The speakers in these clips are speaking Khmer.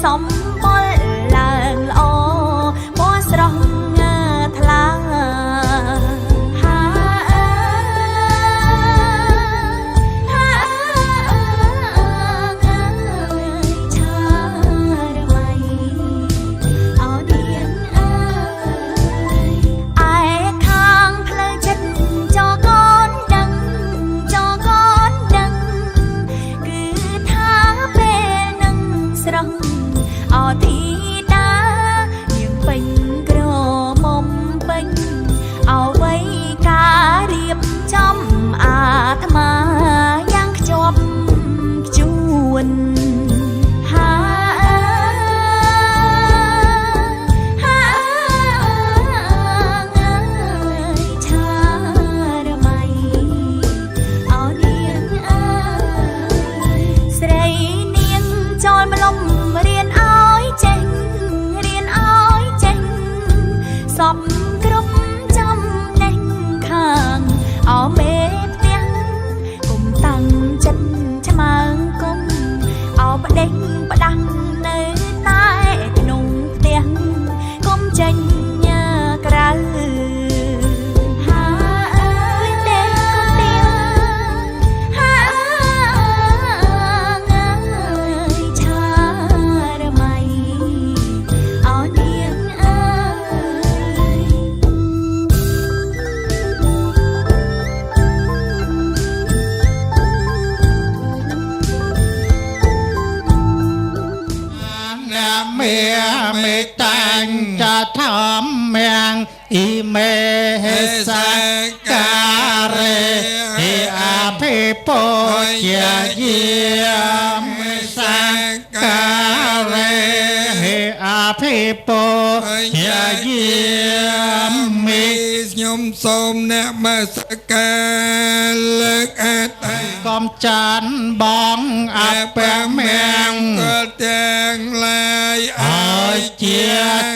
សំបុលឡើងល្អពណ៌ស្រស់ថ្លាจะทำเมียงอิเมสักการะที่อาภิปุเจียเยี่ยมสักการะที่อาภิปุเจียเยี่ยมมียมสมเนมาสการเลิกอาตัยกอมจันบองอาเปเมียงก็แจงลายเจีย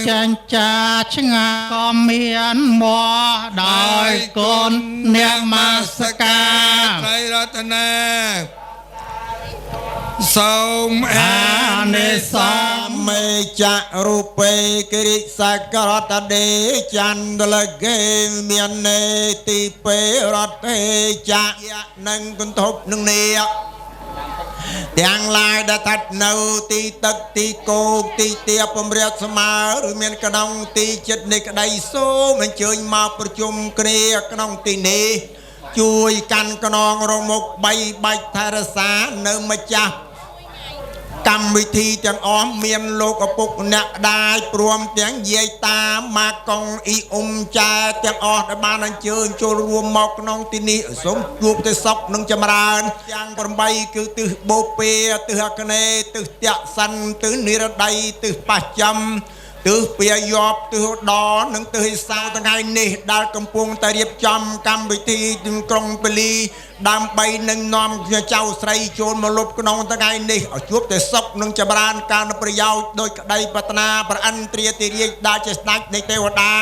จันจาชงาก็เมียนมัวดอยกนเนียมาสการไตรรัตนาสมอานิสมเมจะรูปเกิริสักรตเดจันดลเกเมียนเนติเปรตเตจะนังกุนทบนังเนียទាំងឡាយដែលថានៅទីទឹកទីគោកទីទាបពំរាកស្មើឬមានក្នុងទីចិត្តនៃក្តីសូមអញ្ជើញមកប្រជុំគ្នាក្នុងទីនេះជួយកាន់ខ្នងរមុខ3បាច់ថែរក្សានៅម្ចាស់កម្មវិធីទាំងអស់មានលោកឪពុកអ្នកដាយព្រមទាំងយាយតាម៉ាកុងអ៊ីអ៊ុំចាទាំងអស់ដែលបានអញ្ជើញចូលរួមមកក្នុងទីនេះសូមជួបតែសុខនិងចម្រើនទាំង8គឺទិសបូព៌ាទិសអគ្នេយ៍ទិសតសិនទិសនិរដីទិសបស្ចិមទិសពាយ័ព្យទិសឧត្តរនិងទិសឥសានថ្ងៃនេះដែលកំពុងតែរៀបចំកម្មវិធីក្រុងពលីដើម្បីនឹងនាំចៅស្រីចូលមកលុបក្នុងថ្ងៃនេះឲ្យជួបតែសុខនិងចម្រើនការប្រយោជន៍ដោយក្តីប្រាថ្នាប្រអិនត្រាតិរាជដែលជាស្ដេចនៃទេវតា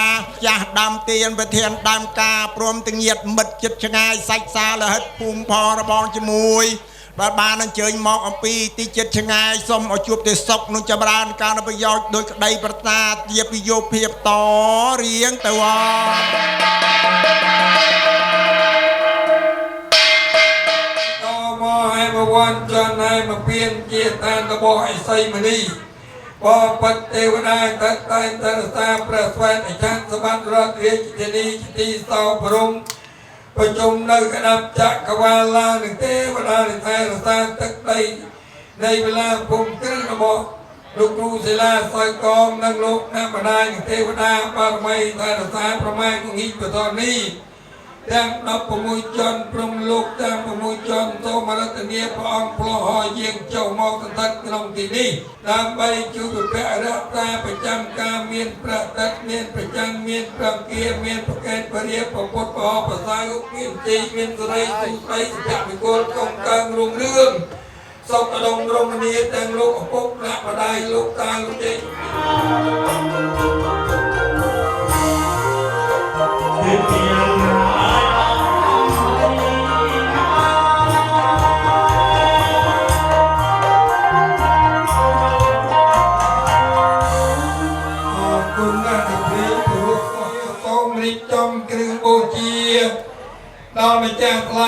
ចាស់ដើមទានប្រធានដើមការព្រមទាំងញាតិមិត្តជិតឆ្ងាយសាច់សាលហិតភូមិផងរបងជាមួយបាទបានអញ្ជើញមកអំពីទីចិត្តឆ្ងាយសូមឲ្យជួបតែសុខនិងចម្រើនការប្រយោជន៍ដោយក្តីប្រាថ្នាជាពិយោភាពតរៀងទៅให้มาวันจันทร์ให้มาเปลี่ยนเกียรติตะบอกไอ้ไซมานีพอปัตเทวนาตัดไตตัดตาประสวัสดิ์ชันสบัดรัตเรียจิตนีจิตีสาวพรมประชุมในคณะจักรวาลาหนึ่งเทวดาในไทยรัฐตัดไตในเวลาปุ่มขึ้นระบอกลูกครูศิลาซอยกองนั่งลกน้ำบาดาลหนึ่งเทวดาปารมัยไทยรัฐประมาณของอิปตอนนี้ดังนับประมุจนพรมลูกดังประมุจนโตมารัตเนียพระองค์พลหอยเยียงเจ้ามองตัดกลองที่นี้ตามใบจูบแปะรัตาประจำการเมียนประตัดเมียนประจังเมียนประเกียเมียนประเกศประเรียประพดประหอประสายอุกินตีเมียนสไลสุไลสุจักรโกลกองกลางรุ่งเรื่องสกระดงรงเนียแต่งลูกปุกละประได้ลูกตาลูกเด็ก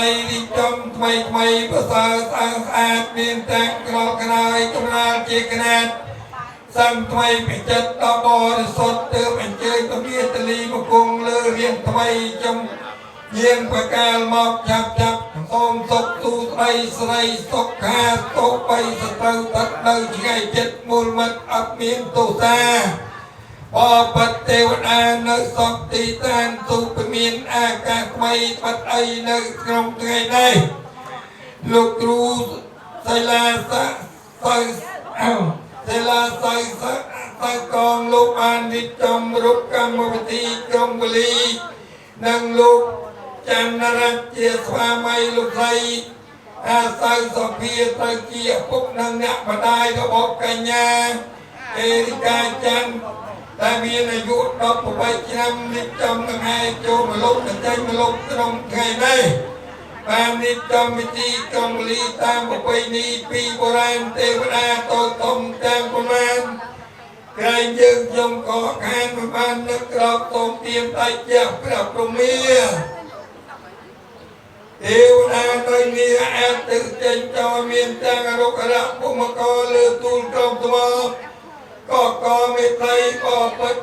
័យរីចំថ្មីប្រសើរស្អាតមានទាំងក្រក្រោយកំណើជាកណាត់សំថ្មីបច្ចិតដល់បរិសុទ្ធទើបអញ្ជើញពមាតលីមកគង់លើរៀនថ្មីចំយាងប្រកាលមកចាប់សូមសុខទូស្ដីស្រីសុខខាទុកបីសត្រូវទឹកនៅឆ្ងាយចិត្តមូលមិត្តអត់មានទោសាបបិទ្ធទេវតានៅសពទីតានទូពមានអាកាសថ្មីបាត់អីនៅក្នុងថ្ងៃនេះលោកគ្រូសិលាស័កសិលាស័កទៅកងលោកបានរៀបចំរូបកម្មវិធីក្រុងវលីនិងលោកច័ន្ទរតជាស្វាមីលោកស្រីអាសៅសុភាទៅជាពុកនិងអ្នកបដាយរបស់កញ្ញាអេរិកាច័ន្ទដែលមានអាយុ18ឆ្នាំរៀបចំថ្ងៃចូលមលុបចេញមលុបក្នុងថ្ងៃនេះបានរៀបចំពិធីក្រុងវលីតាមប្រពៃណីពីបុរាណទេវតាតូចធំទាំងប៉ុន្មានក្រែងយើងខ្ញុំក៏ខានមិនបាននឹកក្រោកសូមទាមតែជាព្រះព្រមាទេវតាទៅនេះអាចទៅចេញចោលមានទាំងអរុក្ខរៈពុមកលើទូលក្រុមថ្មក៏មេត្រីក៏ពិត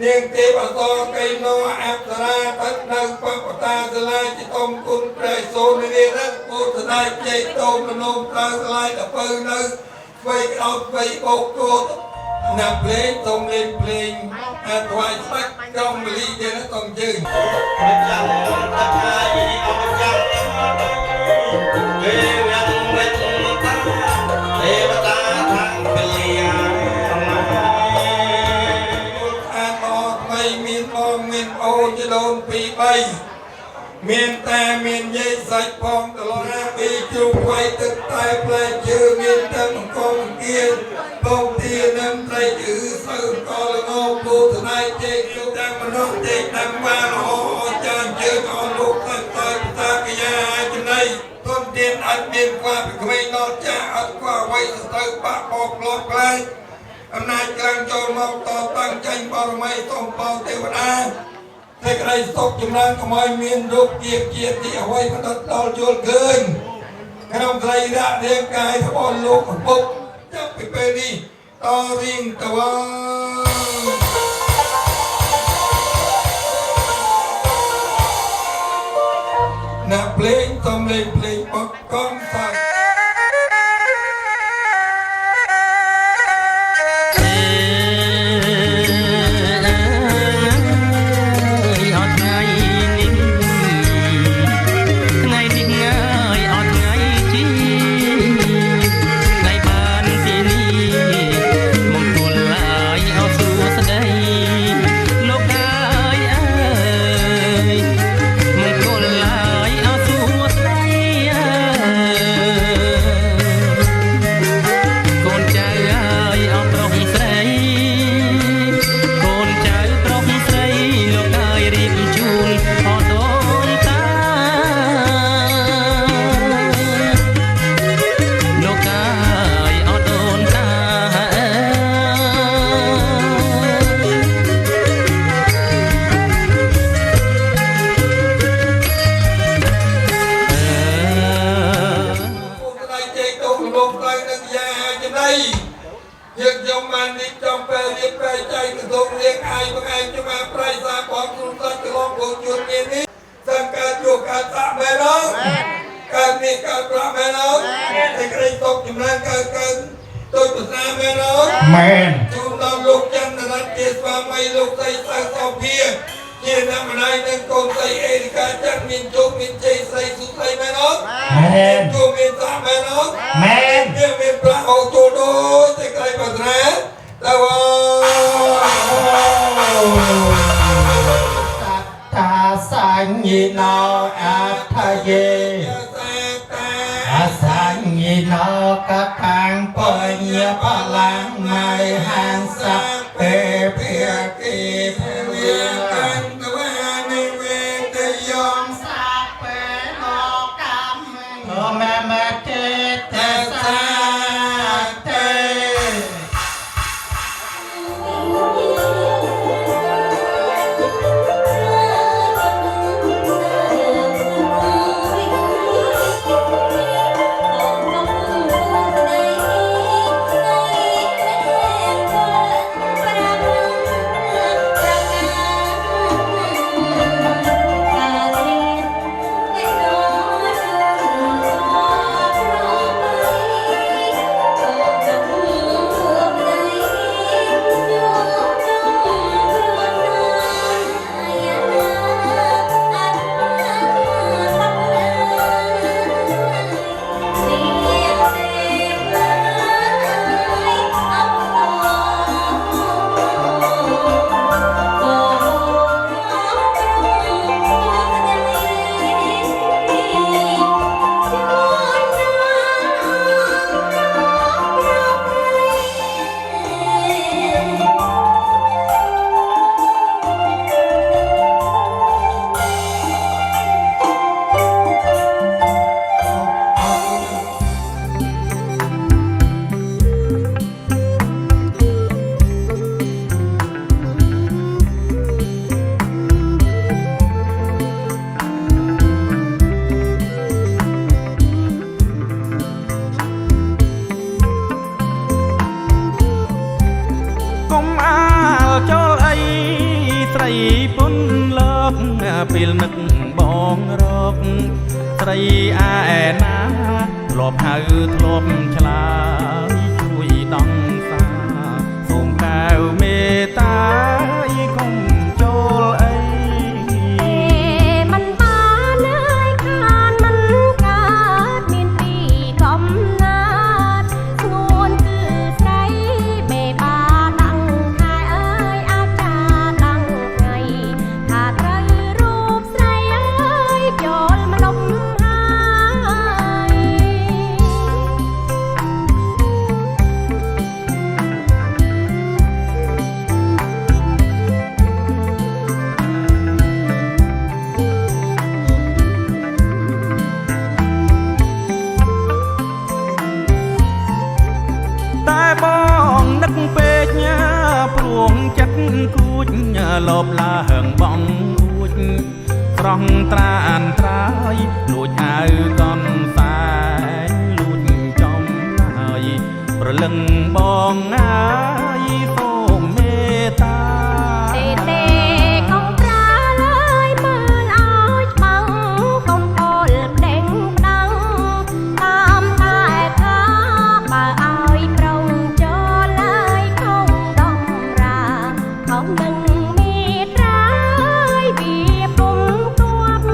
នាងទេពអសរកៃណោអប្សរាទឹកនៅបពតាសាលាជាអមគុណព្រះសូននេះរកពុទ្ធដាយជ័យតោមនោមតើឆ្លាយដល់ពៅនៅស្វ័យអត់ស្វ័យបោកគោណាប់លេងសូមលេងភ្លេងថ្វាយស្ដេចក្រុងវលីទេណាសូមជើញព្រះច័ន្ទតកាយអមច័ន្ទទេវងរិទ្ធតាទេវតាខាងពលីមានបងមានអូនជាដូនពី3មានតែមានយាយសាច់ផងតឡណាពីជ្រុំໄວទឹកតែផ្លែជើមានតែអង្គអង្គៀនបងទានឹងត្រីជឺសើកលងពូថ្នៃជេកជុំតាមមនុស្សជេកតាមបានអូចានជើអស់លោកទៅតាកយាចំណៃទុនទៀនអត់មានខ្វះពីក្មេងដល់ចាស់អត់ខ្វះអ្វីទៅបាក់បោកលត់ផ្លែអំណាចក្រាំងចូលមកតតាំងចេញបរមីសូមបោទេវតាតែក្តីសុខចម្រើនកុំឲ្យមានរោគជាទីអ្វីបណ្ដិតដល់យល់ឃើញក្នុងស្រីរៈរាងកាយរបស់លោកឪពុកចាប់ពីពេលនេះតរៀងតវ៉ាអ្នកភ្លេងសូមលេងភ្លេងបកកងសាយើងយកបាននេះចំពេលរៀបពេលចៃទៅលោករៀងអាយបងឯងជុំអាប្រៃសាបងគ្រូសាច់ក្លងបងជួនមាននេះសង្កើតជួកើតសាក់មែនអត់កើតនេះកើតប្រាក់មែនអត់តែក្តីຕົកចម្រើនកើតទៅភាសាមែនអត់មែនជូនដល់លោកច័ន្ទរតជាស្វាមីលោកស្រីសៅសោភាជាអ្នកម្ដាយនិងកូនស្រីអេរិកាច័ន្ទមានជោគមានជ័យស្រីសុស្រីមែនអត់មែនជួមានសាក់មែនអត់មែនវាមានប្រាក់អូចូលដូចតែក្តីប្រាថ្នាតើវ៉ាតាសញ្ញិណោអថយេអាសញ្ញិណោកកាំងបញ្ញាបលាំងមៃហានសៈពេភិគិវិកានតវេនិវេតយំសាពេណោកម្មមេមេទេតសាទេ Hãy subscribe cho kênh Ghiền Mì Gõ để không bỏ lỡ រីពុនលើកពេលនឹកបងរកស្រីអែណាធ្លាប់ហៅធ្លាប់ឆ្លើយជួយដងសាសូមកែវមេត្តាកុំចូលអីมันបានអើយខានมันកើតមានពីកំណាតស្ងួនគឺស្រីមេបាដាំងខែអើយអាចាដាំងថ្ងៃថាត្រូវរូបស្រីអើយចូលម្លប់ហើយ តែបងនឹកពេកញ៉ាព្រួងចិត្តគួចលបឡើងបងអួចស្រស់ត្រានត្រាយលួចហៅកនសែងលួចចំឡើយប្រលឹងបងអាយសូមមេត្តា ទេកុំប្រាលើយមើលឲ្យច្បាំងកុំពលប្តេងប្តឹងតាមតែថាបើឲ្យប្រុងចូលឡើយខំដំរាខំនឹងមេត្រាយវាពុំទួប ប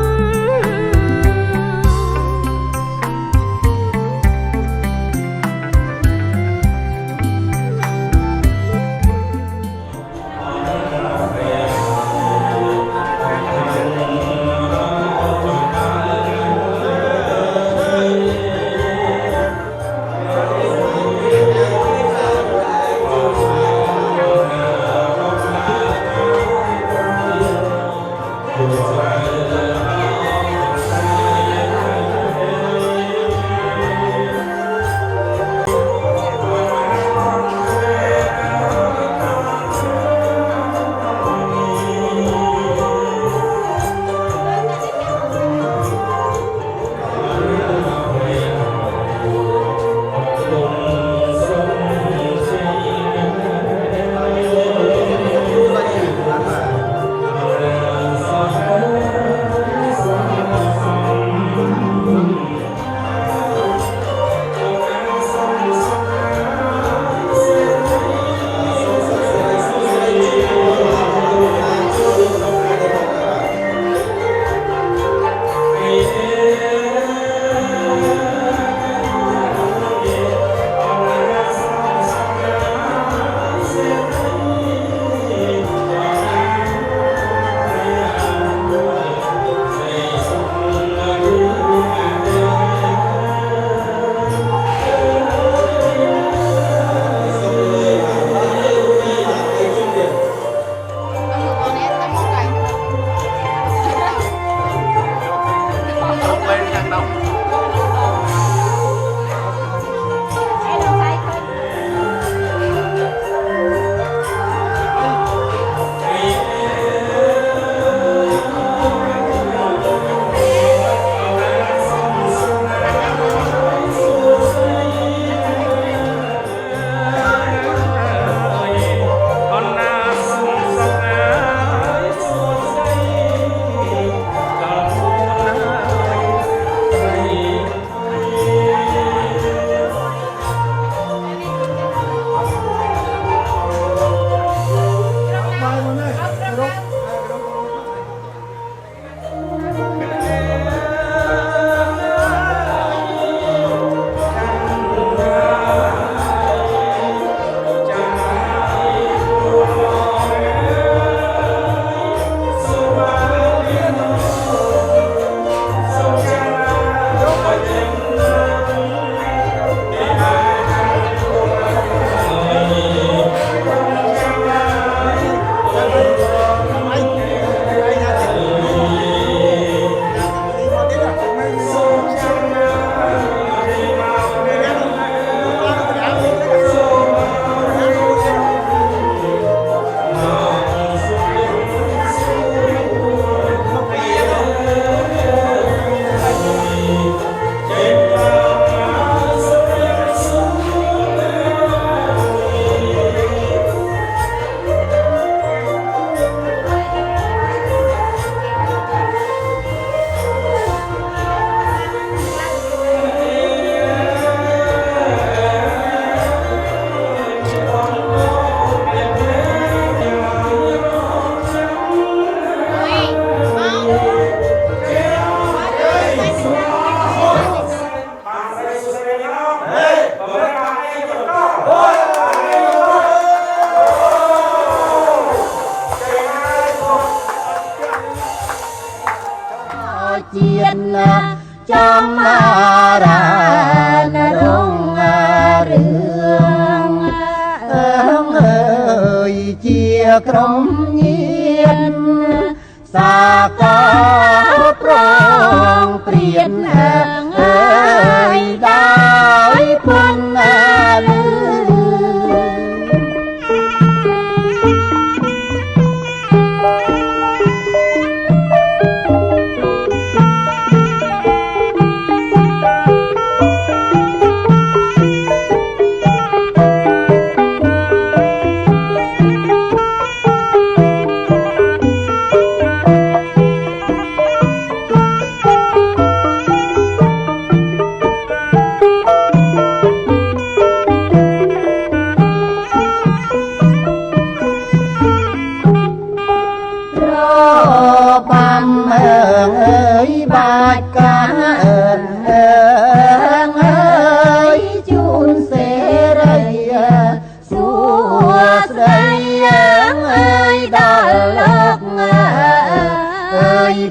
ចំរានរងរឿងអើយជាក្រុមញៀនសាកប្រងព្រៀនអើយដោយពន់លឺ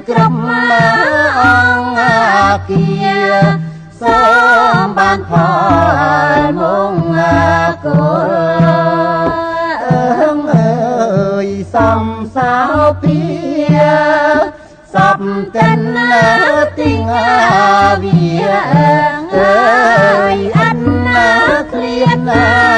ក្រុមអង្គគាសូមបានផលមង្គគលអើយសំសោពីសពទាំងទីងវាអើយអិនឃ្លៀនអើ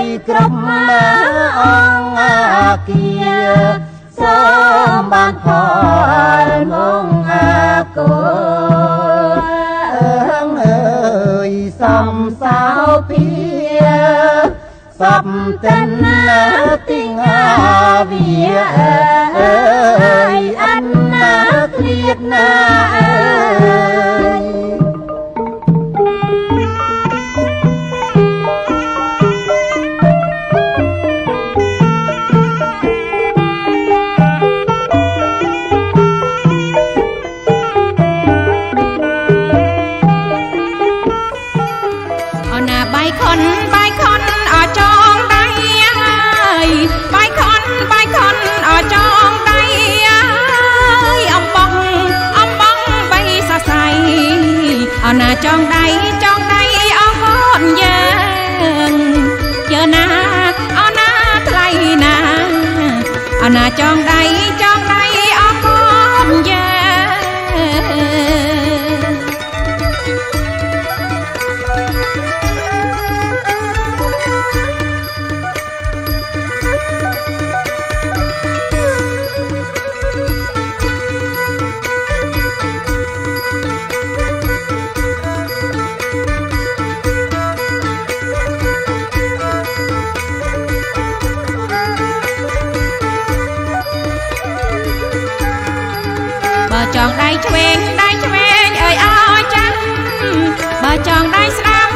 យក្រុមអង្គគាសូមបានផលមង្គគលអើយសំសោពីសពទាំងទីងវាអើយអិនឃ្លៀតណាអើយបាយខុនអចងដៃបាយខុនអចងដៃអំបងបីសរសៃអណាចងដៃអងកូនយើងជើណាអណាថ្លៃណាអណាចងដៃអងកូនយើងចងដៃឆ្វេងអើយអើយចាំបើចងដៃស្ដាំ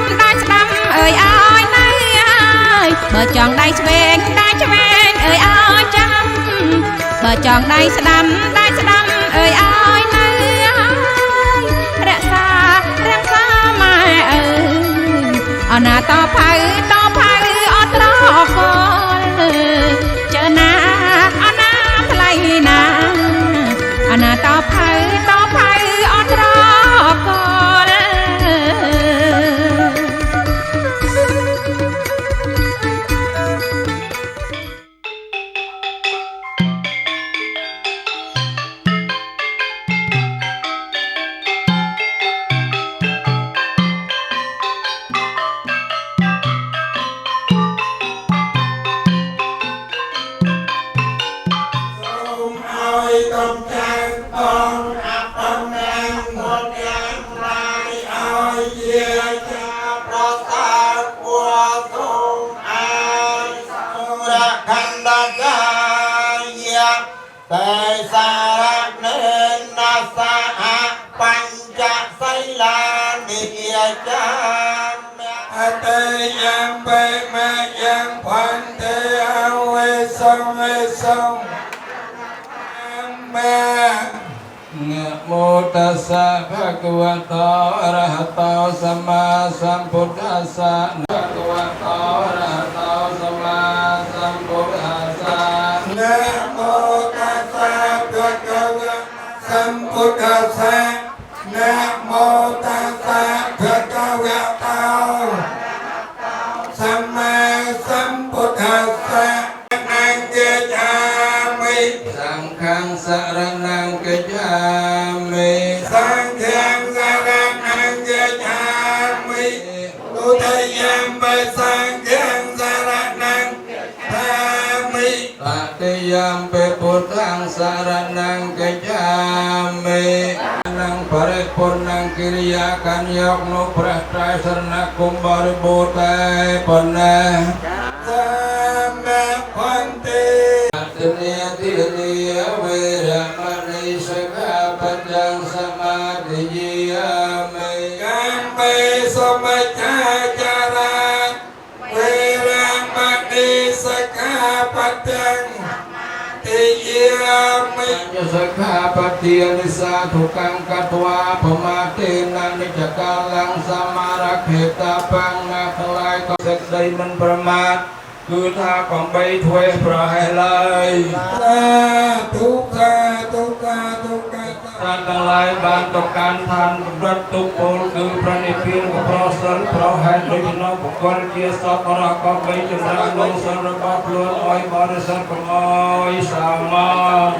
អើយអើយណៃអើយបើចងដៃឆ្វេងអើយអើយចាំបើចងដៃស្ដាំអើយអើយណៃរក្សាម៉ែអើយអណាតផៅអត់ត្រកលចើណាអណាថ្លៃណាអណាតផៅអត់ត្រកល วิทยาจามអតេយ៉ាងបេមាយ៉ាងផន្តិអវេសង្ឃមេนะโมตัสสะภะคะวะโตอะระหะโตสัมมาสัมพุทธัสสะภะคะวะโตอะระหะโตสัมมาสัมพุทธัสสะนะโมตัสสะภะคะวะสัมพุทธัสสะนะโมตัสสะภะคะวะโตสัมมาสัมพุทธัสสะนังเกจามิสังฆังสรณังเกจามิสังฆังสรณังเกจามิตุตยัมปิสังฆังสรณังธามิตติยัมปิพุทธังสรณังเกจามินังปริปุณังกิริยากันยกนุพระไตรสรณคมบริบูรณ์แต่ปุณะสัมมาพันติตุเนียติเนียเวรมณีสกาปัญญังสมาธิยามิกัมเปสมัจจาจาราเวรมณีสกาปัญญังติยามิสกาปัญญานิสาทุกังกัตวาภมาเตนะนิจกาลังสมารักเหตาปังนาทลายก็สักใดมันประมาทคือถ้าของใบถวยปล่อยเลยทุกข์ทุกข์ท่านทั้งหลายบานต้องการทานรัตตุโกลคือพระนิพพานกับพระสรพระแห่งโดยน้องบุคคลเกียรติศักดิ์รักก็ไปจนได้ลงสรบับล้วนอ้อยบริสุทธิ์ของอ้อยสามัง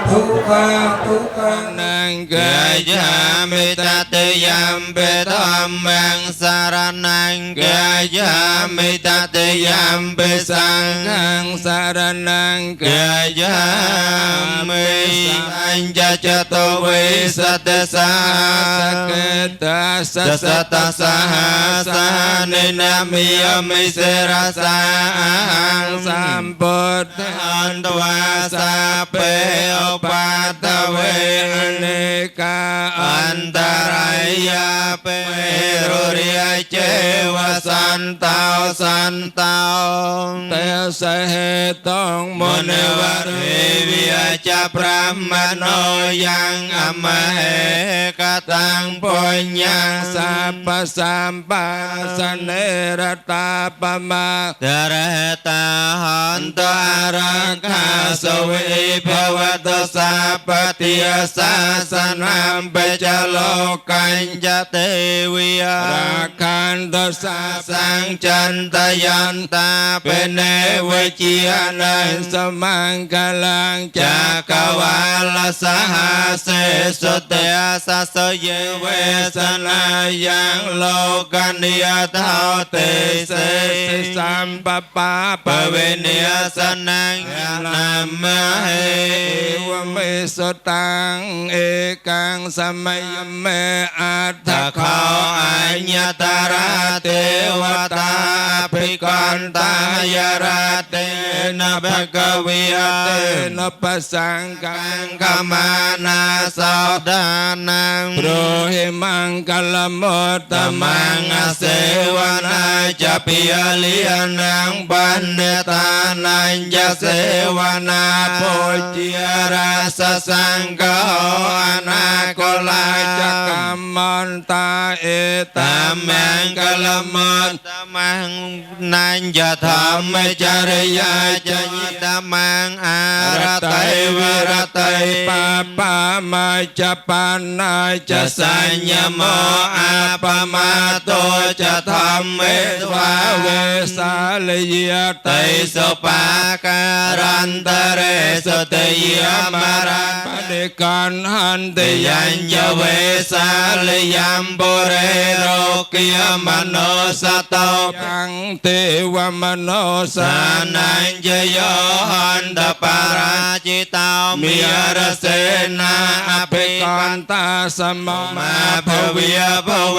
ทุกข์นังเกยามิตติยัมปิธัมมังสารนังเกยามิตติยัมปิสังฆังสารนังเกยามิสัญจจโตวิสัตสาสเกตาสัตตสหสานินามิยมิเสรสาสัมพุทธันตวาสาเปอปัตตเวเนกาอันตรายาเปรุริยเจวสันตาเตสเหตุงมุนิวะวิยจะพระมโนยังอมเหกตังปุญญังสัพพสัมปัสเนรตาปมาเตระตาหันตารังคาสวิภวตสัพพติยสัสนัมเปจโลกัญจเตวิยราคันตสัสังจันตยันตาเป็นเนวจิยนันสมังกลังจักวาลสหเสสุเตสัสเยเวสนายังโลกันเนียเท่าเตเสสัมปปาปเวเนียสนังนามเหวเมสุตังเอกังสมัยเมอัตถะเขาอัญญตาราเทวตาภิกันตายราเตนะภะคะวิยเตนะปัสสังกังกมานาสาดานังโปรหิมังกัลมุตตมังเสวนาจะปิยลิยนังปันเนตานัญจะเสวนาโพจิยราสสังฆอนาโกลาจักกัมมันตาเอตามังกัลมุตตมังนัญจะธรรมจริยาจะยิตมังอารตัยวิรตัยปาปามาจะปานาจะสัญญโมอาปมาโตจะธรรมเมตวาเวสาลยไตสุปาการันตเรสุเตยมารังปฏิกันหันติยัญญเวสาลยัมปุเรโรกิยมโนสโตยัง เทวมโนสานัญจโยหันตปาราจิตามิรเสนาอภิกันตาสมมาภเวียภเว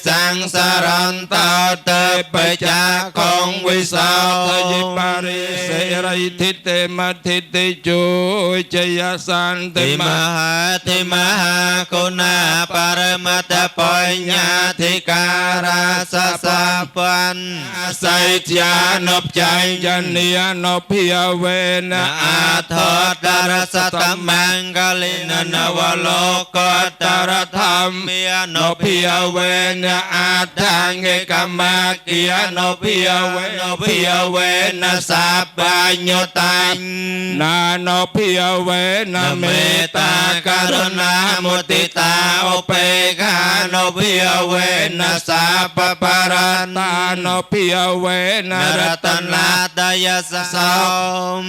สังสารันตาเตปจักของวิสาทยิปาริเสริทิเตมัทิติจุจยสันติมหาติมหาคุณาปรมัตถปัญญาธิการาสสัพพันไสยานบจัยยันยานพิยเวนะอาทอดารสตมังกลินนวโลกตรธรรมเมียนพิยเวนะอาทังเอกมาเกียนพิยเวนะสัพพญญตังนานพิยเวนะเมตตากรุณามุติตาอุเปกขานพิยเวนะสัพพปาราตานพิยเวนะรัตนาดายสัม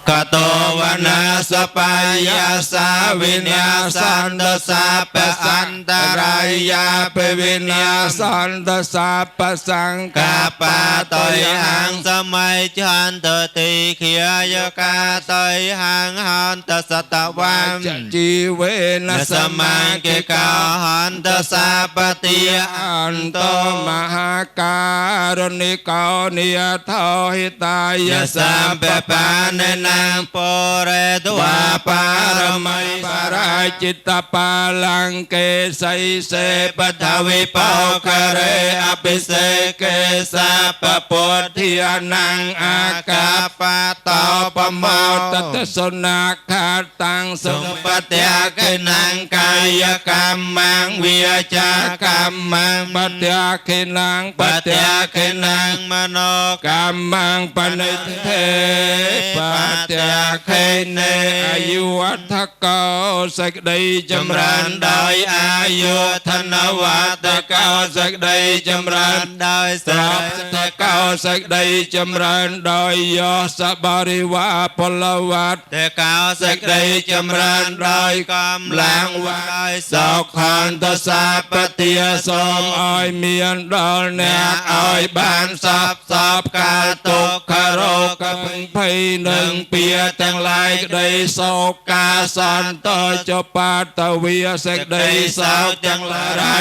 กโตวนาสปายาสาวิญญาสันตสัพพสันตรายาเปวิญญาสันตสัพพสังกาปาตยหังสมัยจันตติเขียกาตยหังหันตสตวันจีเวนะสมังเกกาหันตสัพปติอันโตมหาการณิกานิยทอหิตายสัมปปานนางปเรตวาปารมัยปาราจิตตปาลังเกสัยเสปทวิปาคเรอภิเสเกสัพปุถิยนังอากาปะตาปมาวตตสนาคาตังสุปฏิยกนังกายกรรมังวิจากรรมังปฏิยกนังปฏิยกนังมโนกรรมังปณิเทปฏิยกเนอายุวัฏกาสักใดจำรันโดยอายุธนวัฏกาสักใดจำรันโดยสอบตะกาสักใดจำรันโดยยศบริวาพลวัตตะกาสักใดจำรันโดยกำลังวัยสอกขันตสัพปติยสมอ้อยเมียนดอลเนอ้อยบานสับกาตกคโรกพึงไพหนึ่งเปียทั้งหลายได้โศกาสันตจปาตวิสักได้สาวทั้งหลา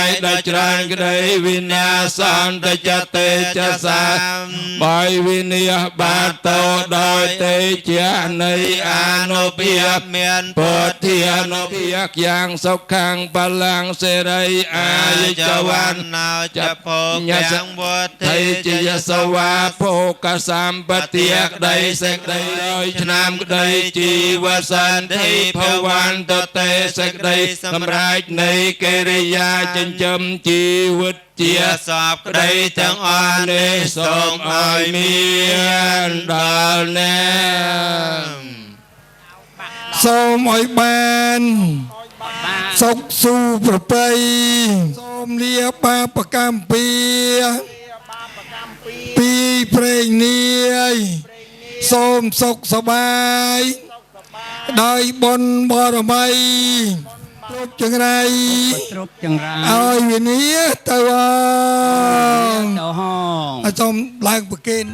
ยได้จรันได้วิญญาสันตจะเตจะสามบอยวิญญาบาตโตโดยเตจาในอนุพิยเมียนปฏิอนุพิยกอย่างสุขังพลังเสรัยอายุจวันนาจะโพกยังบุตรไทยจิยสวาโภกสัมปติยกได้สักได้โดยชนามได้จีวสันติภวันตเตสักได้สำราญในเกริยาจนจำชีวิตเจียสอบได้ทั้งอานิสงส์อ้อยเมียนดาลแนសូមឲ្យបានសុខសុប្រពៃសូមលាបាបកម្មពីព្រេងនាយសូមសុខសប្បាយដោយបុណ្យបរមីគ្រប់ចង្រៃឲ្យវិនិច្ឆ័យទៅឲ្យសូមឡើងប្រគេន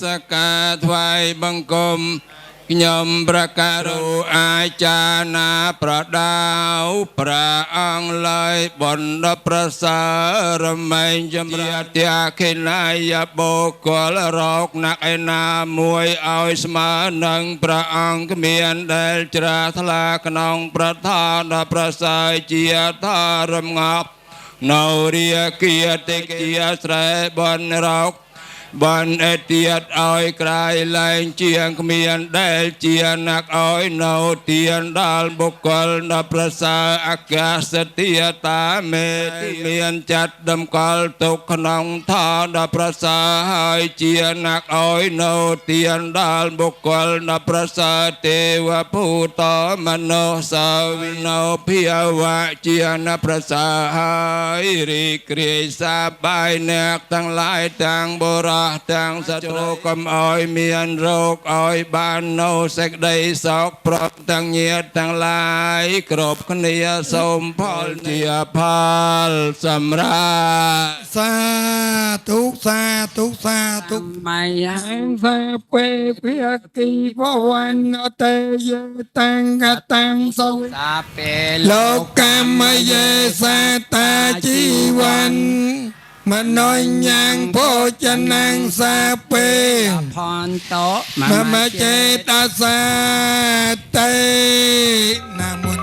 สกาถวายบังคมยมประการุอาจานาประดาวพระองค์เลยบนประเสริฐไม่จำรัตยาขินายโบกลโรกนักไอนา มวยเอาสมานังพระองค์เมียนเดลจราทลากนองประธานประสายเจียธารมงับนเรียเกียติเกียสระบนรก បានអតិយតឲ្យក្រៃលែងជាងគ្មានដែលជាណាក់ឲ្យនៅទៀនដល់បុគ្គលដល់ប្រសើរអាកាសទាតាមេមានចាត់តម្កល់ទុកក្នុងថដល់ប្រសើរហើយជាណាក់ឲ្យនៅទៀនដល់បុគ្គលដល់ប្រសើរទេវភូតមនោសាវិណោភិវៈជាណាប្រសើរហើយរីករាយសប្បាយអ្នកទាំងឡាយទាំងបរិះទាំងសត្រូវកុំឲ្យមានរោគឲ្យបាននៅសេចក្តីសុខព្រមទាំងញាតិទាំងឡាយគ្រប់គ្នាសូមផលជាផលសម្រាប់សាធុសាធុសាធុមយសាពេភិគិភវណ្ណតេយតាំងកតាំងសុសាពេលោកកម្មយេសាតាជីវ័នមនោញ្ញងភោចនាងសាពេផន្តោមចេតសាតេណាមុន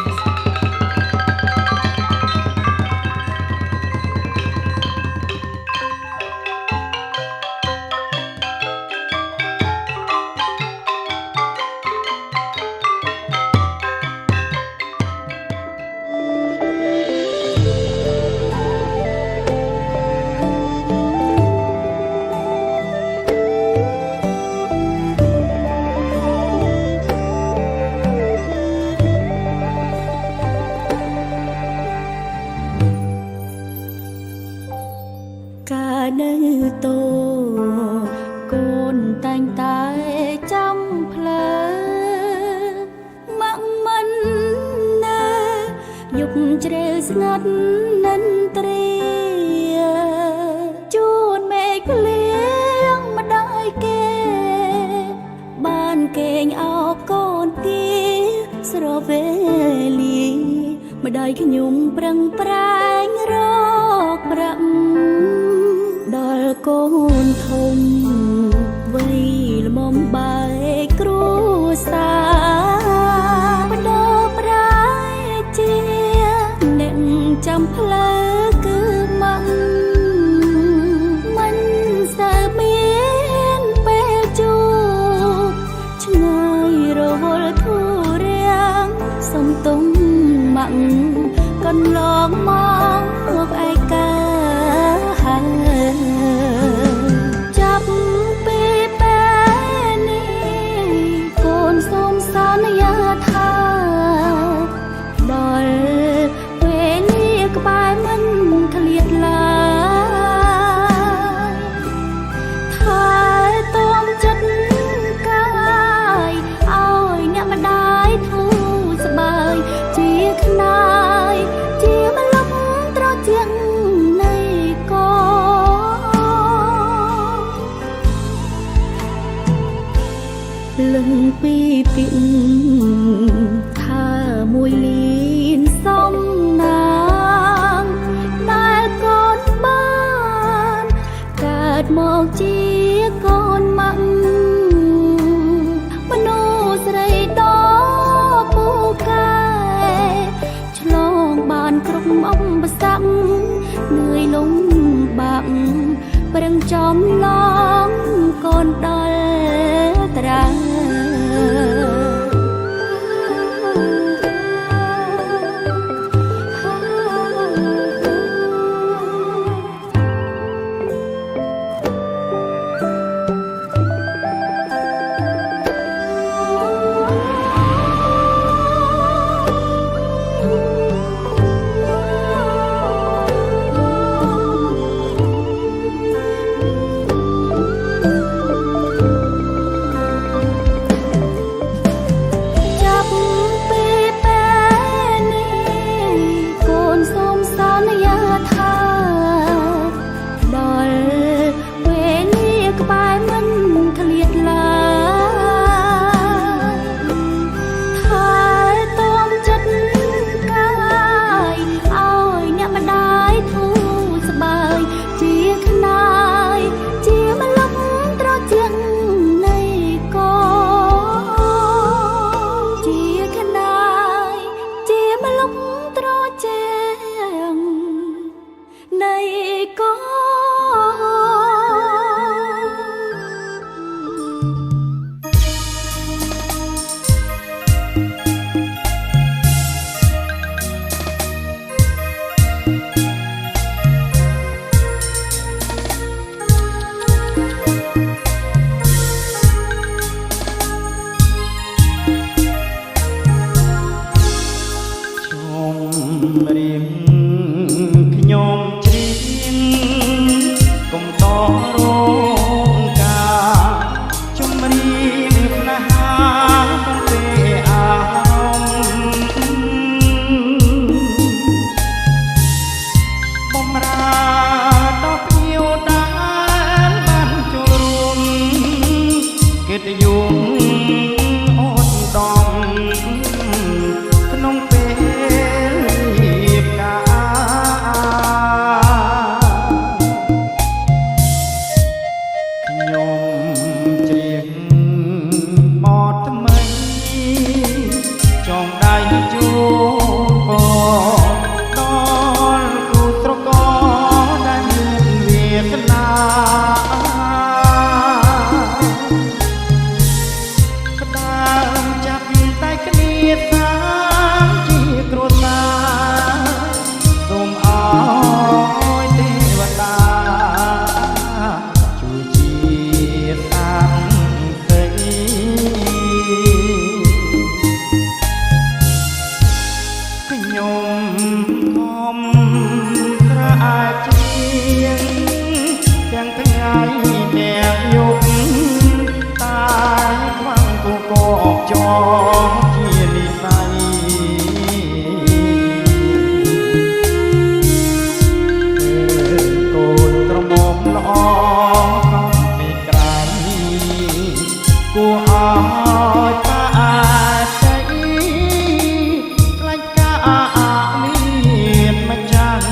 នៅតូកូនតែងតែចាំផ្លើម៉ាក់មិនណាយកជ្រៅស្ងាត់និនត្រីជួនមេឃលៀងម្ដាយគេបានគេងអោបកូនទាស្រវេលាម្ដាយខ្ញុំប្រឹងប្រែងរកប្រាក់ដល់កូនធំវ័យល្មមបែកគ្រួសារបដោប្រែជាអ្នកចាំផ្លូវគឺមិនសើមានពេលជួបឆ្ងាយរវល់ធូររាំងសំទុំម៉ាក់កន្លងមកមកឯកាចាប់ពីពេលនេះកូនសូមសន្យាថាដល់ពេលនេះក្បែរមិនឃ្លាតឡើយថាទំចិត្តកាយឲ្យអ្នកម្ដាយធូរស្បើយជាខ្នាយជាម្លឹងត្រជាក់នៃកលឹងពីពីថាមួយលៀនសំណាងដែលកូនបានកើតមកជាកូនម៉ាក់មនុស្សស្រីដ៏ពូកែឆ្លងបានគ្រប់អំបស័កនឿយលំបាក់ប្រឹងចំឡងកូនដល់ត្រា រៀងខ្ញុំច្រៀងកុំតរងការចម្រៀងស្នេហាក្នុងពេលអារម្មណ៍បំរើដល់ភ្ញៀវដែលបានចូលរួមកិត្តិយសអូនដំក្នុងពេលរៀបការខ្ញុំច្រៀងបទថ្មីចងដៃជូនបងដល់គូស្រករដែលមានវាសនាផ្ដើមចាប់តែគ្នាសាមជាគ្រួសារសូមអើយទេវតាជួយជាសាមសិទ្ធិខ្ញុំខំក្រែច្រៀងទាំងថ្ងៃទាំងយប់តែខ្វាំងគូកកចងជានិស័យកូនក្រមុំល្អកំពីក្រៃគួរអើយតាស្អីខ្លាញ់កាមានមិនចាំង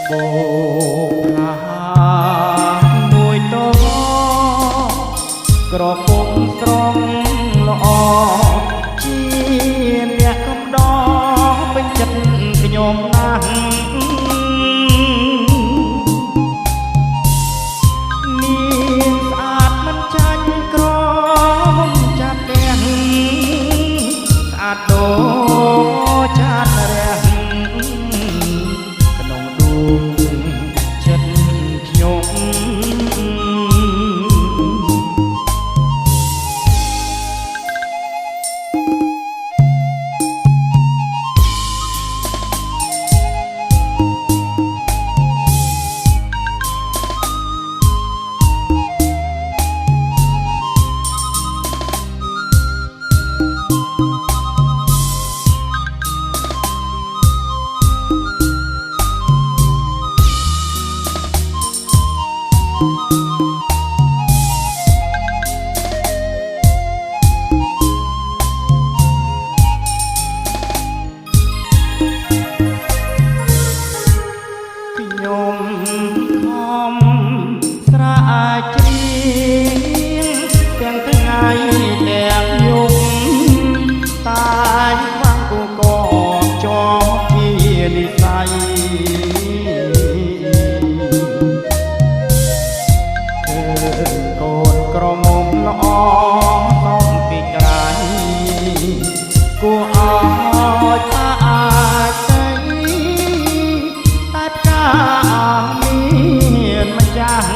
បោកមួយតក្រពុំស្រងល្អជាអ្នកកំដរពេញចិត្តខ្ញុំណាស់នាងស្អាតមិនចាញ់ក្រមុំចាប់ទាំងស្អាតដូចចានរះក្នុងដួងចិត្តខ្ញុំខ្ញុំខំស្រែកច្រៀងទាំងថ្ងៃទាំងយប់តែខ្វាំងគូកកចងជានិស័យកូនក្រមុំល្អសំពីក្រៃគួរអើយថាអាចតែផ្កាមានម្ចាស់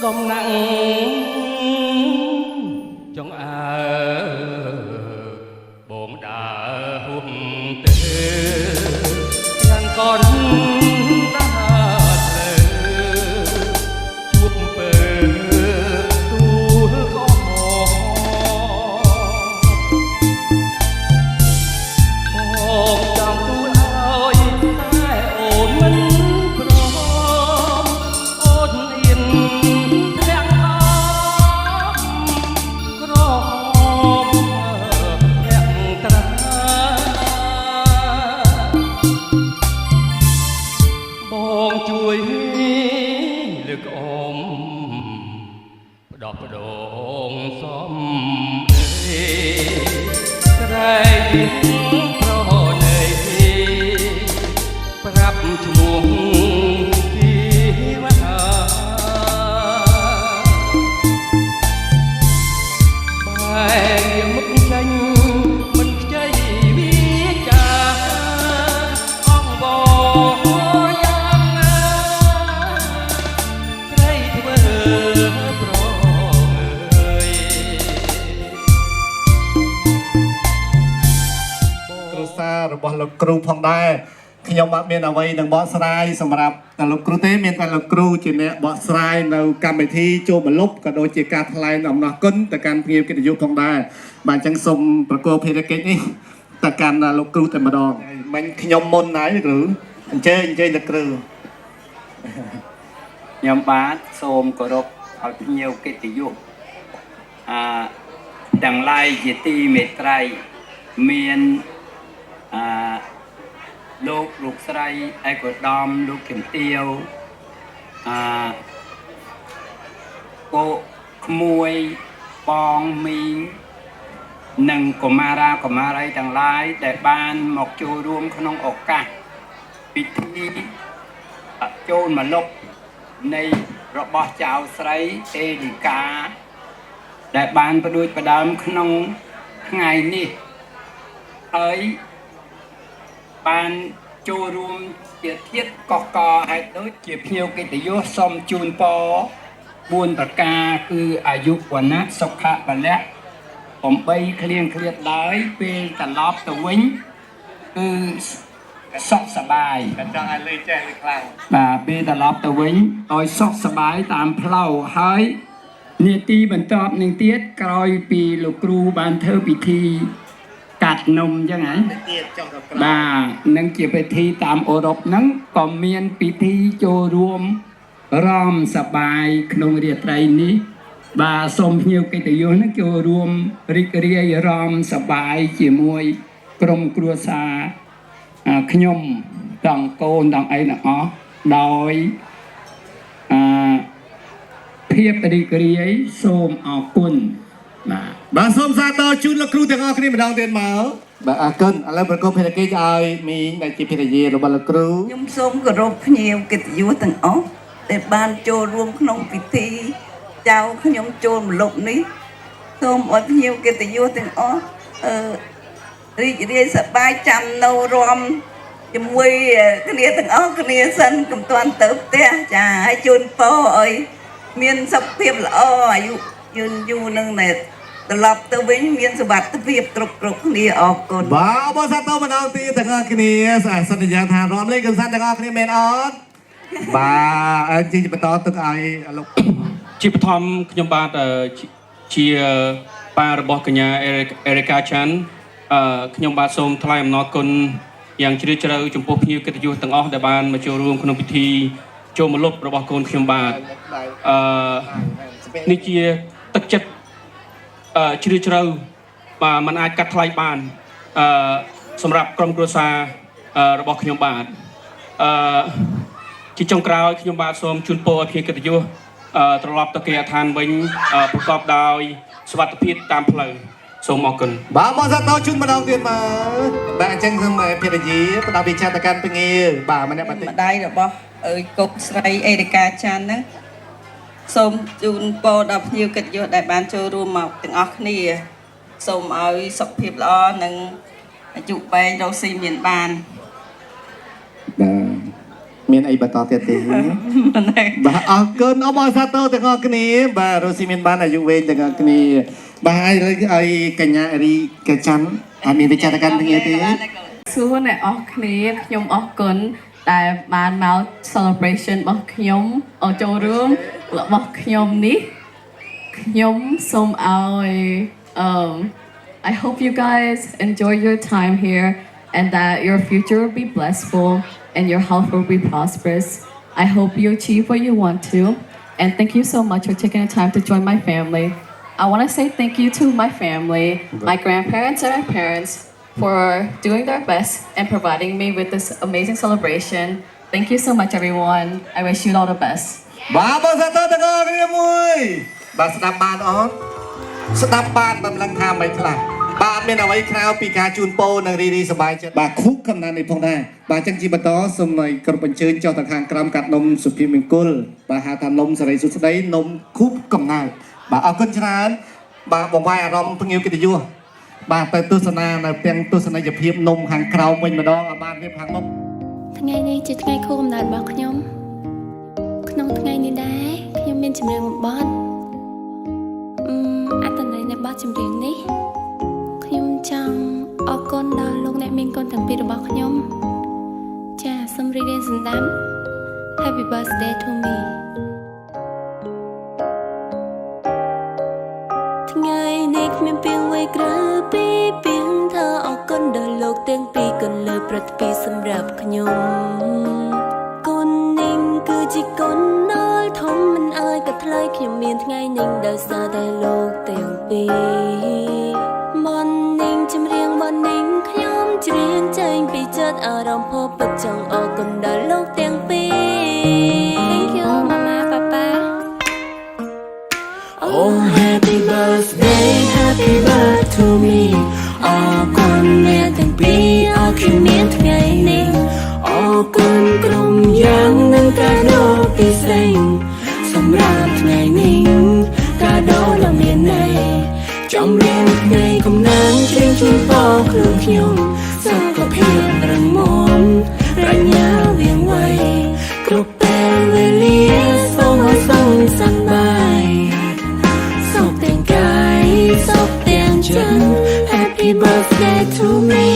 សំណាក់ចងអើបងដើរហួសទៅយ៉ាងកូនដើរទៅជួបពើទូលខោបងចង់ទូលឲ្យតែអូនមិនព្រមអូនអៀនធាក់អបក្រមធាក់ត្រាបងជួយលើកអមផ្ដោះផ្ដងសំអេក្រែងប្រណីប្រាប់ឈ្មោះពីវតាបែរមុខចេញមិនខ្ចីវាចាអង្គបយ៉ាងណាស្រីធ្វើប្រអើយ គ្រួសាររបស់លោកគ្រូផងដែរខ្ញុំបាទមានអ្វីនឹងបកស្រាយសម្រាប់តែលោកគ្រូទេមានតែលោកគ្រូជាអ្នកបកស្រាយនៅកម្មវិធីចូលមលុបក៏ដូចជាការថ្លែងអំណរគុណទៅកាន់ភ្ញៀវកិត្តិយសផងដែរបាទអញ្ចឹងសូមប្រគល់ភារកិច្ចនេះទៅកាន់លោកគ្រូតែម្ដងមិញខ្ញុំមុនហើយលោកគ្រូអញ្ជើញលោកគ្រូ ខ្ញុំបាទសូមគោរពឲ្យភ្ញៀវកិត្តិយសទាំងឡាយជាទីមេត្រីមានលោកស្រីឯកឧត្តមលោកជំទាវកូក្មួយបងមីងនិងកុមារាកុមារីទាំងឡាយដែលបានមកចូលរួមក្នុងឱកាសពិធីចូលមលុបនៃរបស់ចៅស្រីអេលីកាដែលបានផ្ដួចផ្ដើមក្នុងថ្ងៃនេះហើយបានចូលរួមជាធាតុកកហេតុដូចជាភ្ញៀវកិត្តិយសសូមជូនពរ4ប្រការគឺអាយុវណ្ណៈសុខៈពលៈកំបីគ្លៀងគ្លាតឡើយពេលត្រឡប់ទៅវិញគឺសុខសប្បាយ តែចង់ឲ្យលេចេះលេខ្លាំង បាទពេលត្រឡប់ទៅវិញឲ្យសុខសប្បាយតាមផ្លូវហើយនាទីបន្ទាប់នឹងទៀតក្រោយពីលោកគ្រូបានធ្វើពិធីកាត់នំអញ្ចឹងហ៎ ទៀតចង់ទៅក្រៅ បាទនឹងជាពិធីតាមអឺរ៉ុបហ្នឹងក៏មានពិធីចូលរួមរំសប្បាយក្នុងរាត្រីនេះបាទសូមភ្ញៀវកិត្តិយសហ្នឹងចូលរួមរីករាយរំសប្បាយជាមួយក្រុមគ្រួសារខ្ញុំទាំងកូនទាំងអីទាំងអស់ដោយភាពរីករាយសូមអរគុណបាទ បាទសូមសាទរជូនលោកគ្រូទាំងអស់គ្នាម្ដងទៀតមកបាទអរគុណឥឡូវប្រកបភារកិច្ចឲ្យមីងដែលជាភរិយារបស់លោកគ្រូ ខ្ញុំសូមគោរពភ្ញៀវកិត្តិយសទាំងអស់ដែលបានចូលរួមក្នុងពិធីចៅខ្ញុំចូលមលុបនេះសូមឲ្យភ្ញៀវកិត្តិយសទាំងអស់រីករាយសប្បាយចាំនៅរំជាមួយគ្នាទាំងអស់គ្នាសិនកុំទាន់ទៅផ្ទះចាឲ្យជូនពរឲ្យមានសុខភាពល្អអាយុយឺនយូរនឹងតែត្រឡប់ទៅវិញមានសុវត្ថិភាពគ្រប់គ្នាអរគុណ បាទអបអរសាទរម្ដងទៀតទាំងអស់គ្នាសន្យាថារំលេចកំសាន្តទាំងអស់គ្នាមែនអត់បាទជិះបន្តទឹកឲ្យលោក ជាបឋមខ្ញុំបាទជាប៉ារបស់កញ្ញាអេរិកាចាន់ខ្ញុំបាទសូមថ្លែងអំណរគុណយ៉ាងជ្រាលជ្រៅចំពោះភ្ញៀវកិត្តិយសទាំងអស់ដែលបានមកចូលរួមក្នុងពិធីចូលមលុបរបស់កូនខ្ញុំបាទនេះជាទឹកចិត្តជ្រាលជ្រៅបាទมันអាចកាត់ថ្លៃបានសម្រាប់ក្រុមគ្រួសាររបស់ខ្ញុំបាទជាចុងក្រោយខ្ញុំបាទសូមជូនពរឲ្យភ្ញៀវកិត្តិយសត្រឡប់ទៅគេដ្ឋានវិញប្រកបដោយសុវត្ថិភាពតាមផ្លូវសូមអរគុណ បាទអបអរសាទរជូនម្ដងទៀតមកបាទអញ្ចឹងសូមភរិយាផ្ដល់វិចារទៅកាន់ភ្ញៀវបាទម្នាក់បន្តិច ម្ដាយរបស់កុកស្រីអេរិកាចាន់ហ្នឹងសូមជូនពរដល់ភ្ញៀវកិត្តិយសដែលបានចូលរួមមកទាំងអស់គ្នាសូមឲ្យសុខភាពល្អនិងអាយុវែងរកស៊ីមានបាន បាទ មានអីបន្តទៀតទេបាទអរគុណអបអរសាទរទាំងអស់គ្នាបាទរស់ស៊ីមានបានអាយុវែងទាំងអស់គ្នាបាទហើយកញ្ញាអរីកាច័ន្ទអត់មានវិចារកម្មគ្នាទេស ួរអ្នកអស់គ្នាខ្ញុំអរគុណដែលបានមក celebration របស់ខ្ញុំចូលរួមរបស់ខ្ញុំនេះខ្ញុំសូមឲ្យI hope you guys enjoy your time here and that your future will be blissful and your health will be prosperous. I hope you achieve what you want to and thank you so much for taking the time to join my family. I want to say thank you to my family, my grandparents and my parents for doing their best and providing me with this amazing celebration. Thank you so much everyone. I wish you all the best. បាទបងសាទរទាំងអស់គ្នាមួយបាទស្ដាប់បានអូនស្ដាប់បានបំលឹងថាមិនខ្លះបាទមានអ្វីក្រៅពីការជូនពរនិងរីសប្បាយចិត្តបាទខូបកំណាននេះផងដែរបាទអញ្ចឹងជាបន្តសូមឲ្យគ្រប់អញ្ជើញចុះទៅខាងក្រោមកាត់នំសុភមង្គលបាទហៅថានំសេរីសុខស្ដីនំខូបកំណានបាទអរគុណច្រើនបាទបង្វាយអារម្មណ៍ភ្ញៀវកិត្តិយសបាទទៅទស្សនានៅទាំងទស្សនីយភាពនំខាងក្រោមវិញម្ដងឲ្យបានរៀបខាងមុខ ថ្ងៃនេះជាថ្ងៃខួបកំណើតរបស់ខ្ញុំក្នុងថ្ងៃនេះដែរខ្ញុំមានចម្រៀងបទអត្ថន័យនៃបទចម្រៀងនេះខ្ញុំចង់អរគុណដល់លោកអ្នកមានកូនទាំងពីររបស់ខ្ញុំចាសូមរីករាយសម្ដាប់ Happy birthday to me ថ្ងៃនេះគ្មានពីងវ័យក្រៅពីពីងថាអរគុណដល់លោកទាំងពីរកូនលើប្រតិពីសម្រាប់ខ្ញុំគុណនាងគឺជាគុណដល់ធំមិនអើយក៏ថ្លៃខ្ញុំមានថ្ងៃនេះដោយសារតែលោកទាំងពីរមននាងចម្រៀងមននាងខ្ញុំច្រៀងចេញពីចិត្តអារម្មណ៍ពោពេញចង់អរគុណដល់លោកទាំងពីរ Thank you Mama Papa Oh happy birthday happy birthday to me អរគុណអ្នកទាំងពីរអរគុណមានថ្ងៃនេះអរគុណក្រុមយ៉ាងនឹងកាដូពិសេសសម្រាប់ថ្ងៃនេះកាដូដ៏មានន័យចំរៀងថ្ងៃកំណាងច្រៀងជូនពរខ្លួនខ្ញុំសុខភាពរឹងមាំប្រាជ្ញាវាងវៃគ្រប់ពេលវេលាសូមឲ្យសុខសប្បាយសុខទាំងកាយសុខទាំងចិត្ត Happy birthday to me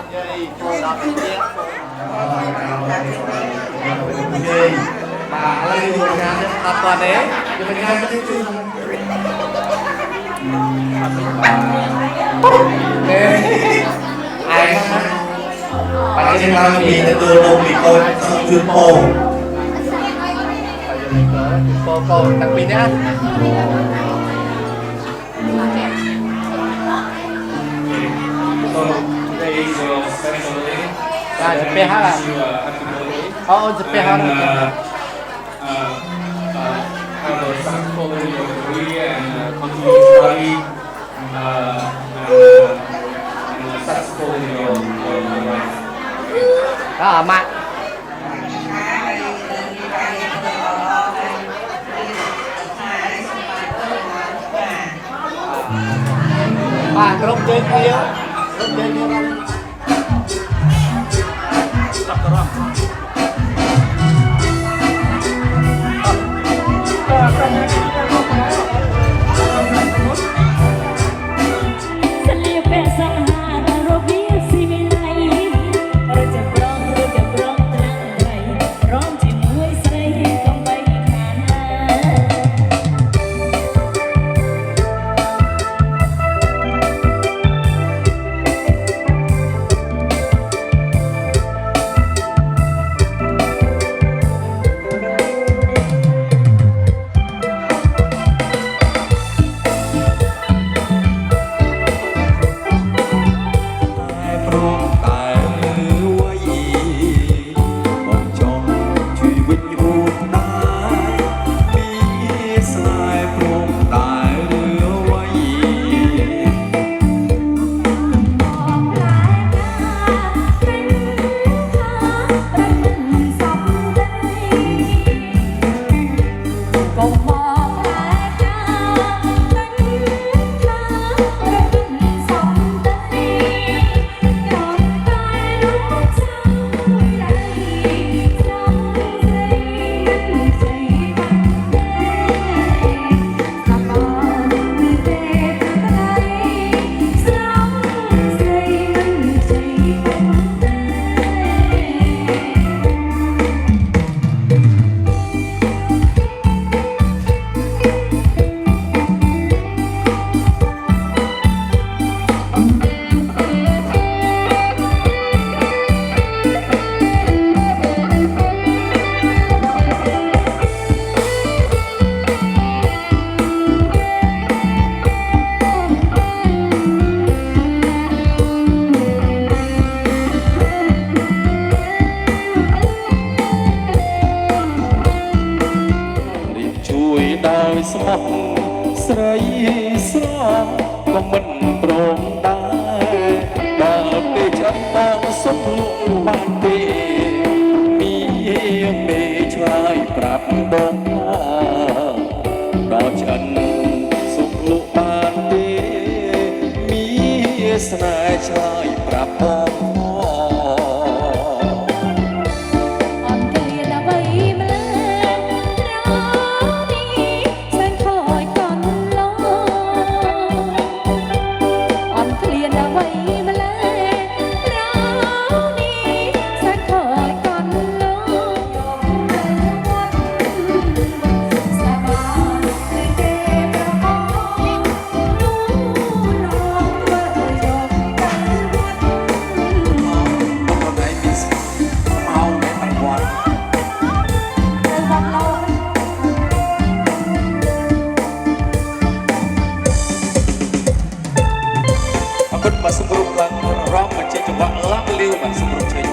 Bạn trên bao vì từ đồng bị con chuyên môn cô đặc biệt nhá. Đó mà bà rộng trên kia rộng trên kiaស្មោះស្រីស្រស់ក៏មិនព្រមដែរដល់ពេលចាំបងសុខលក់បានទេមានមេឆ្លើយប្រាប់បងដល់ฉันសុខលក់បានទេមានស្នេហ៍ឆ្លើយប្រាប់បងมาสมรุปลังร้องมาเจจังหวะลักเลี้ยวมาสมรุปเฉย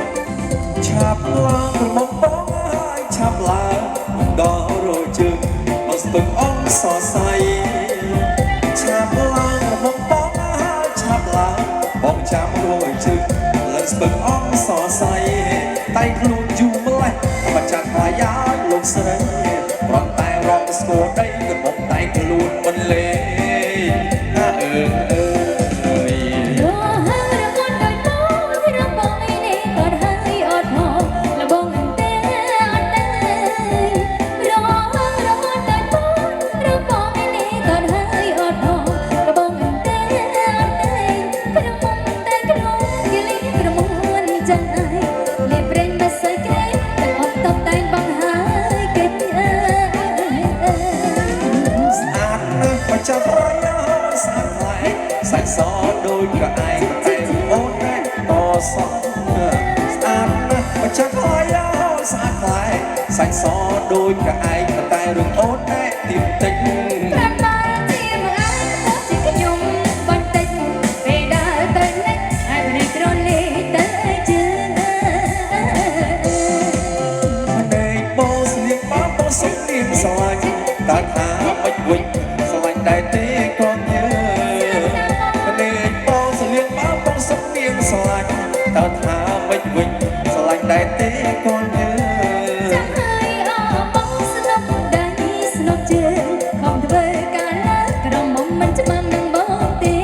ชาบลางมองป้องชาบลางดอโรจึงมาสตึงอ้องสอใสชาบลางมองป้องชาบลางป้องชามโรจึงเลยสตึงอ้องสอใสไต่คลูนอยู่เมื่อไรมาจากหายาลงเสยร้องแต่ร้องสโกได้ก็บอกไต่คลูนมันเลยเ សាច់សដូចក៏ឯងតែអូនណែក៏សក់ស្អាតណាស់មកចាក់ខ្លាយស្អាតខ្លាយសាច់សដូចក៏ឯងតែរឿងអូនណែទៀបតិចសុខនាងស្រឡាញ់តើថាមិនវិញស្រឡាញ់ដែរទេកូនយើងនេះបងស្លៀកមកបងសុខនាងស្រឡាញ់តើថាមិនវិញស្រឡាញ់ដែរទេកូនយើងចាំហើយបងស្នប់ដៃស្នប់ជើងខំធ្វើការលើក្រមុំមិនច្បាំនឹងបងទេ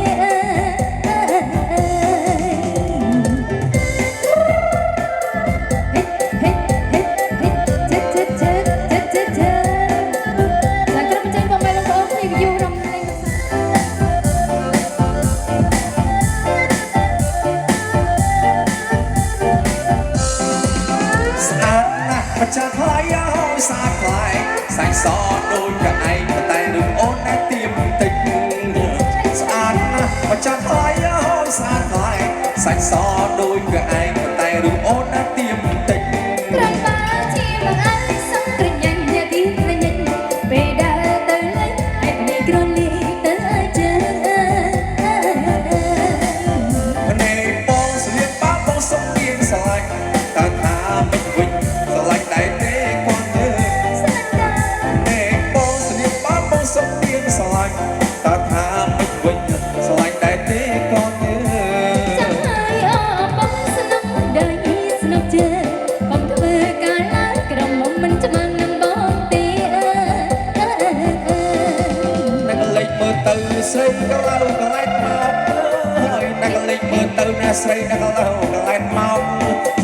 ចាខ្លាយហើយស្អាតខ្លាយសាច់សដូចក៏ឯងតែរឿងអូនណែទៀមតិចស្អាតណាស់មកចាខ្លាយហើយស្អាតខ្លាយសាច់សដូចក៏ឯងតែរឿងអូនណែទៀមតិចក្រោយបាជាបងអើយសឹកក្រញាញ់អ្នកទីប្រញាញ់ពេលដើរទៅលេងហើយភ្នែកក្រលីទៅជើងម្នេះបងស្លៀកបាបងសុំនាងស្រឡាញ់តើថាមិនវិញស្រឡាញ់ដែរទេកូនយើងនេះបងស្លៀកបាបងសុំនាងស្រឡាញ់តើថាមិនវិញស្រឡាញ់ដែរទេកូនយើងចាំហើយបងស្នប់ដៃស្នប់ជើងបងធ្វើការឡើងក្រមុំមិនច្បាំងនឹងបងទេអ្នកលេចមើលទៅស្រីក៏ឡៅកន្លែងមកហើយអ្នកលេចមើលទៅអ្នកស្រីអ្នកឡៅកន្លែងមក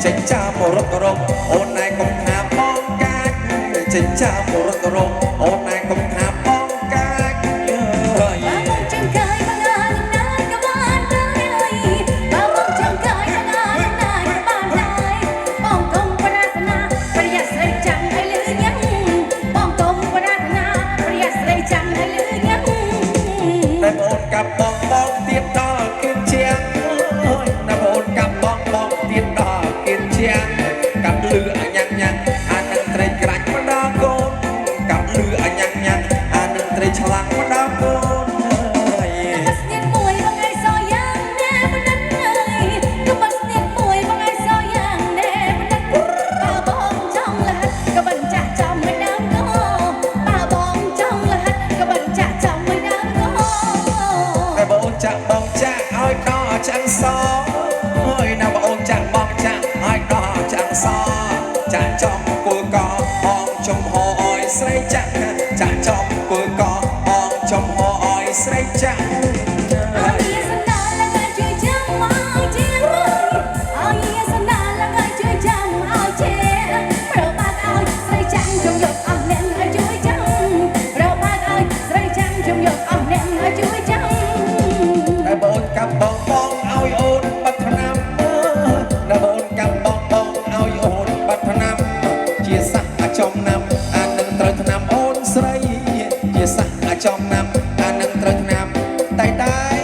ចេញចាមរត់រងអូនណែកុំថាបងកាច់ចេញចាមរត់រងអូនណែកុំថាបងកាច់ហើយបងចង្កាយបងអើយណាស់ក៏បានដែរបងចង្កាយបងអើយណាស់ក៏បានដែរបងកុំប្រាថ្នាប្រយ័ត្នស្រីចាំឲ្យលឺញ៉ាំបងកុំប្រាថ្នាប្រយ័ត្នស្រីចាំឲ្យលឺញ៉ាំតែបងកាប់បងទៀតដល់គៀនជាងតែបងកាប់បងទៀតដល់គៀនជាងកាប់លឺអញ៉ាំញ៉ាំអានឹងត្រីក្រាច់ម្ដងកូនកាប់លឺអញ៉ាំញ៉ាំអានឹងត្រីឆ្លាក់ម្ដងកូនស្នៀតមួយបងឯងសយ៉ាងណែបណ្ឌិតអើយក៏មិនស្នៀតមួយបងឯងសយ៉ាងណែបណ្ឌិតបើបងចង់លះក៏មិនចាក់ចំមិនដើមកោបើបងចង់លះក៏មិនចាក់ចំមិនដើមកោតែបងចាក់ឲ្យដល់ឆ្អឹងសហើយណាបងចាក់បងចាក់ឲ្យដល់ឆ្អឹងសចាក់ចំគល់កបងចំហឲ្យស្រីចាក់ចាក់ចំគល់កបងចំហឲ្យស្រីចាក់អើយសំដាលក៏ជួយចាំមកជាអើយសំដាលក៏ជួយចាំឲ្យជាប្របាក់ឲ្យស្រីចាំជុំយកអស់អ្នកឲ្យជួយចាំប្របាក់ឲ្យស្រីចាំជុំយកអស់អ្នកឲ្យជួយចាំតែបងកាប់បងឲ្យអូនបាត់ឆ្នាំតែបងកាប់បងឲ្យអូនបាត់ឆ្នាំជាសះអាចចំណាំអានឹងត្រូវឆ្នាំអូនស្រីជាសះអាចចំណាំអានឹងត្រូវឆ្នាំតែដែរ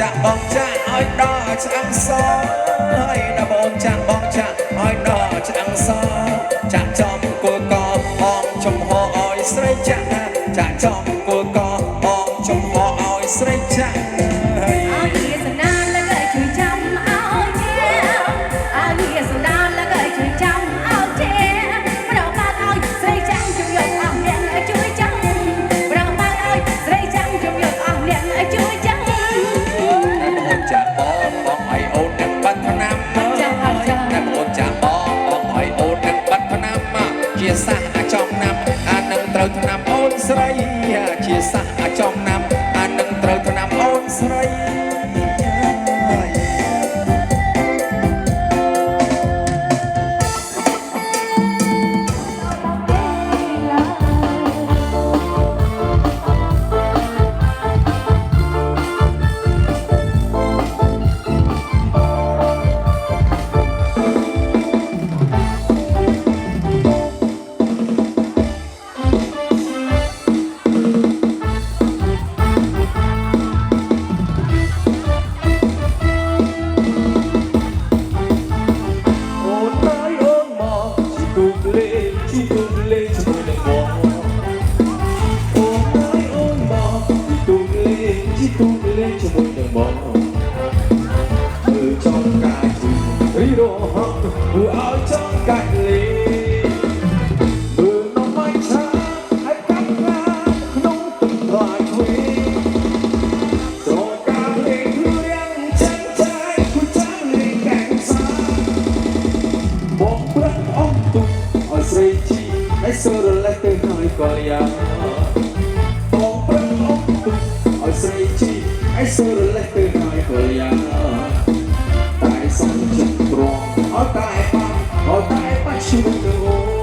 ចាក់បងចាក់ឲ្យដល់ឆ្អឹងសហើយណាបងចាក់បងចាក់ឲ្យដល់ឆ្អឹងសចាក់ចំគល់កបងចំហឲ្យស្រីចាក់ចាក់ចំគល់កបងចំហឲ្យស្រីចាក់អើយសំដាលក៏ជួយចាំឲ្យជាអើយសំដាលក៏ជួយចាំឲ្យជាប្របាក់ឲ្យស្រីចាំជុំយកអស់អ្នកឲ្យជួយចាំប្របាក់ឲ្យស្រីចាំជុំយកអស់អ្នកឲ្យជួយចាំចាក់បងឲ្យអូននឹងបាត់ឆ្នាំតែបងចាក់បងឲ្យអូននឹងបាត់ឆ្នាំជាសះអាចចំណាំអានឹងត្រូវឆ្នាំអូនស្រីជាសះអាចចំណាំអានឹងត្រូវ ទូលេងជាមួយនឹងបងមើលចង់កាយជីរីរហ័សព្រោះឲ្យចង់កាយលេងមើលនំមិនឆាឲ្យកាប់ណាក្នុងទឹកថ្លៃទ្វេស្រកាលេងរៀងចាញ់ចាយគូចាំលេងកាំងសាបងព្រឹកអស់ទុកឲ្យស្រីជីឲ្យសរលេះទៅហើយក៏យ៉ាងបងព្រឹកអស់ទុកឲ្យស្រីជីឲ្យសរលេះទៅហើយក៏យ៉ាងតែសំចិត្តត្រង់ឲ្យតែបាច់ជួយទៅអូ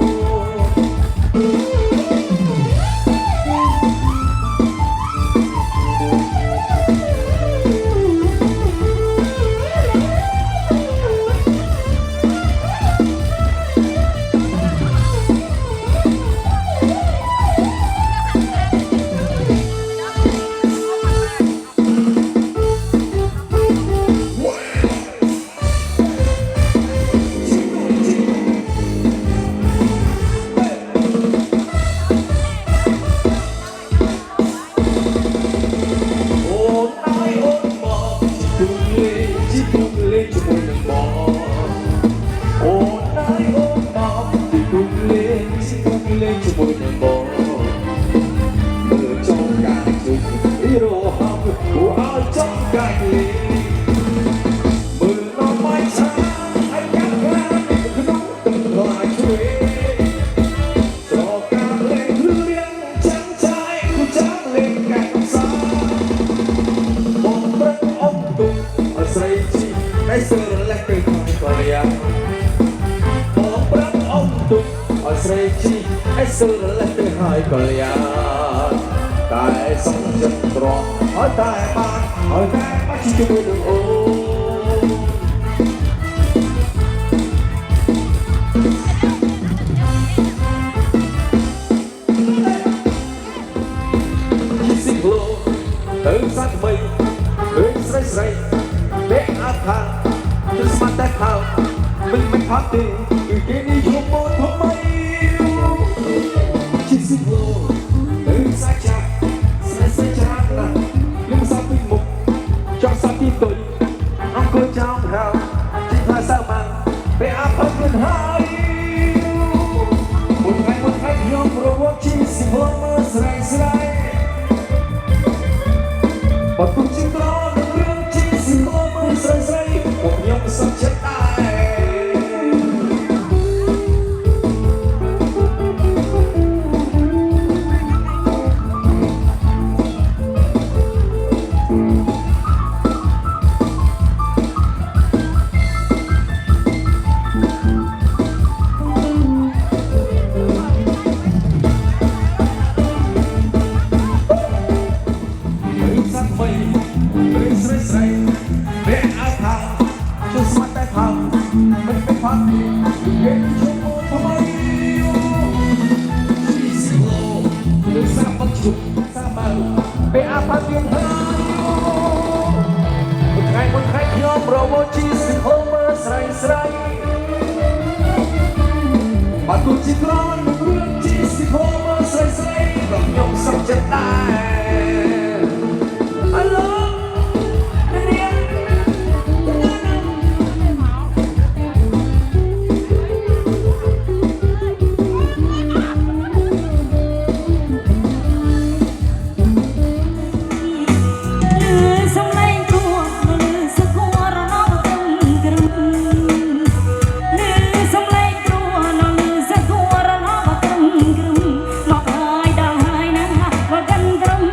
មកហើយដល់ហើយណាស់វ៉ាកាន់ត្រឹម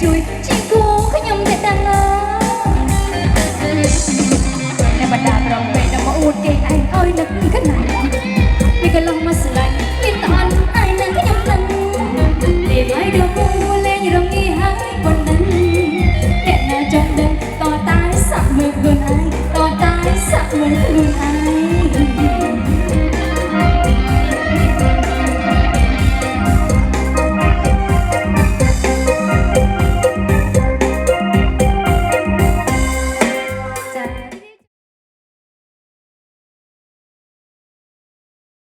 ជួយជីគូខ្ញុំតែដឹងនៅបណ្ដាប្រងពេកដល់មកអួតគេឯងអើយនឹកកណាពីកន្លងមកស្លាញ់មានតអន់ឯងនឹងខ្ញុំដឹងលេងឲ្យដល់មួយលេងរងីហើយប៉ុណ្ណឹងអ្នកណាចង់ដឹងតតែសាក់មើលខ្លួនឯងតតែសាក់មើលខ្លួនឯង